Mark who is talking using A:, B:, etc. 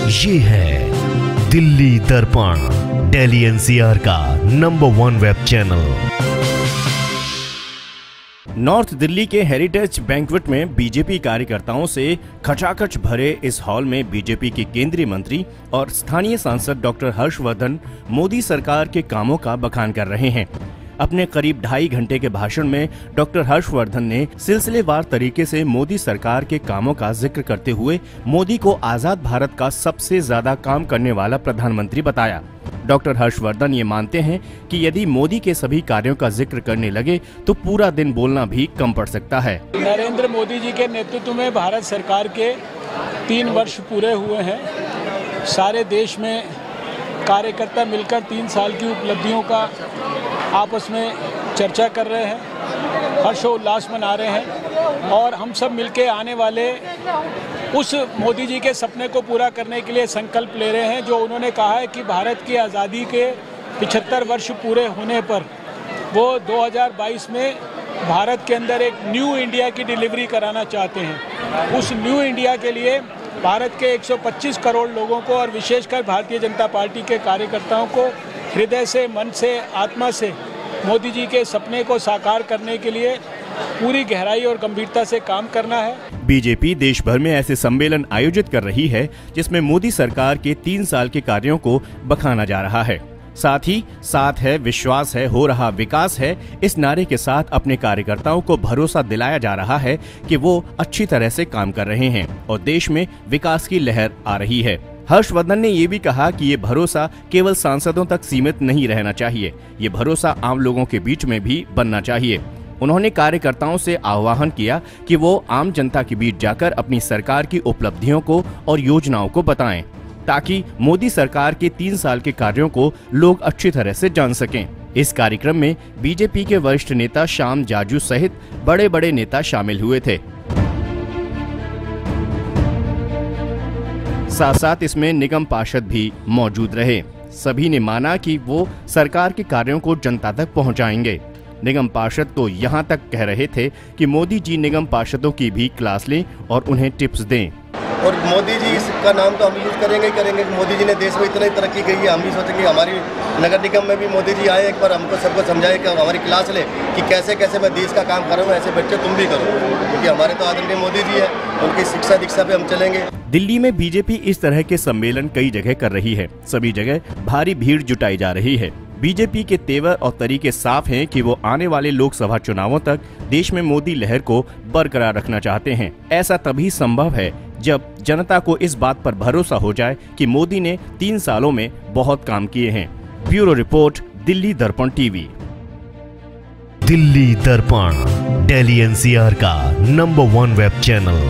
A: ये है दिल्ली दर्पण, दिल्ली एनसीआर का number 1 web channel.
B: North Delhi के हेरिटेज बैंक्वेट में बीजेपी कार्यकर्ताओं से खचाखच भरे इस हॉल में बीजेपी के केंद्रीय मंत्री और स्थानीय सांसद डॉक्टर हर्षवर्धन मोदी सरकार के कामों का बखान कर रहे हैं। अपने करीब 2.5 घंटे के भाषण में डॉक्टर हर्षवर्धन ने सिलसिलेवार तरीके से मोदी सरकार के कामों का जिक्र करते हुए मोदी को आजाद भारत का सबसे ज्यादा काम करने वाला प्रधानमंत्री बताया। डॉक्टर हर्षवर्धन ये मानते हैं कि यदि मोदी के सभी कार्यों का जिक्र करने लगे तो पूरा दिन बोलना भी कम पड़ सकता है।
C: नरेंद्र मोदी जी के नेतृत्व में भारत सरकार के 3 वर्ष पूरे हुए हैं। सारे देश में कार्यकर्ता मिलकर 3 साल की उपलब्धियों का आपस में चर्चा कर रहे हैं, हर्षोल्लास मना रहे हैं और हम सब मिलके आने वाले उस मोदी जी के सपने को पूरा करने के लिए संकल्प ले रहे हैं, जो उन्होंने कहा है कि भारत की आज़ादी के 75 वर्ष पूरे होने पर वो 2022 में भारत के अंदर एक न्यू इंडिया की डिलीवरी कराना चाहते हैं। उस न्यू इंडिया के लिए भारत के 125 करोड़ लोगों को और विशेषकर भारतीय जनता पार्टी के कार्यकर्ताओं को हृदय से, मन से, आत्मा से मोदी जी के सपने को साकार करने के लिए पूरी गहराई और गंभीरता से काम करना है।
B: बीजेपी देश भर में ऐसे सम्मेलन आयोजित कर रही है जिसमें मोदी सरकार के 3 साल के कार्यों को बखाना जा रहा है। साथ ही साथ है, विश्वास है, हो रहा विकास है, इस नारे के साथ अपने कार्यकर्ताओं को भरोसा दिलाया जा रहा है कि वो अच्छी तरह से काम कर रहे हैं और देश में विकास की लहर आ रही है। हर्षवर्धन ने ये भी कहा कि ये भरोसा केवल सांसदों तक सीमित नहीं रहना चाहिए, ये भरोसा आम लोगों के बीच में भी बनना चाहिए। उन्होंने कार्यकर्ताओं से आह्वान किया कि वो आम जनता के बीच जाकर अपनी सरकार की उपलब्धियों को और योजनाओं को बताएं, ताकि मोदी सरकार के 3 साल के कार्यों को लोग अच्छी तरह से जान सकें। इस कार्यक्रम में बीजेपी के वरिष्ठ नेता श्याम जाजू सहित बड़े बड़े नेता शामिल हुए थे। साथ साथ इसमें निगम पार्षद भी मौजूद रहे। सभी ने माना कि वो सरकार के कार्यों को जनता तक पहुंचाएंगे। निगम पार्षद तो यहाँ तक कह रहे थे कि मोदी जी निगम पार्षदों की भी क्लास लें और उन्हें टिप्स दें।
D: और मोदी जी इसका नाम तो हम यूज़ करेंगे ही करेंगे। मोदी जी ने देश में इतनी तरक्की की है, हम भी सोचेंगे हमारी नगर निगम में भी मोदी जी आए, एक बार हमको सबको समझाए कि हमारी क्लास ले कि कैसे कैसे मैं देश का काम कर रहा हूँ, ऐसे बच्चे तुम भी करो, क्योंकि हमारे तो आदरणीय मोदी जी है, उनकी शिक्षा दीक्षा पे हम चलेंगे।
B: दिल्ली में बीजेपी इस तरह के सम्मेलन कई जगह कर रही है। सभी जगह भारी भीड़ जुटाई जा रही है। बीजेपी के तेवर और तरीके साफ हैं कि वो आने वाले लोकसभा चुनावों तक देश में मोदी लहर को बरकरार रखना चाहते हैं। ऐसा तभी संभव है जब जनता को इस बात पर भरोसा हो जाए कि मोदी ने 3 सालों में बहुत काम किए हैं। ब्यूरो रिपोर्ट, दिल्ली दर्पण टीवी।
A: दिल्ली दर्पण, दिल्ली एनसीआर का नंबर 1 वेब चैनल।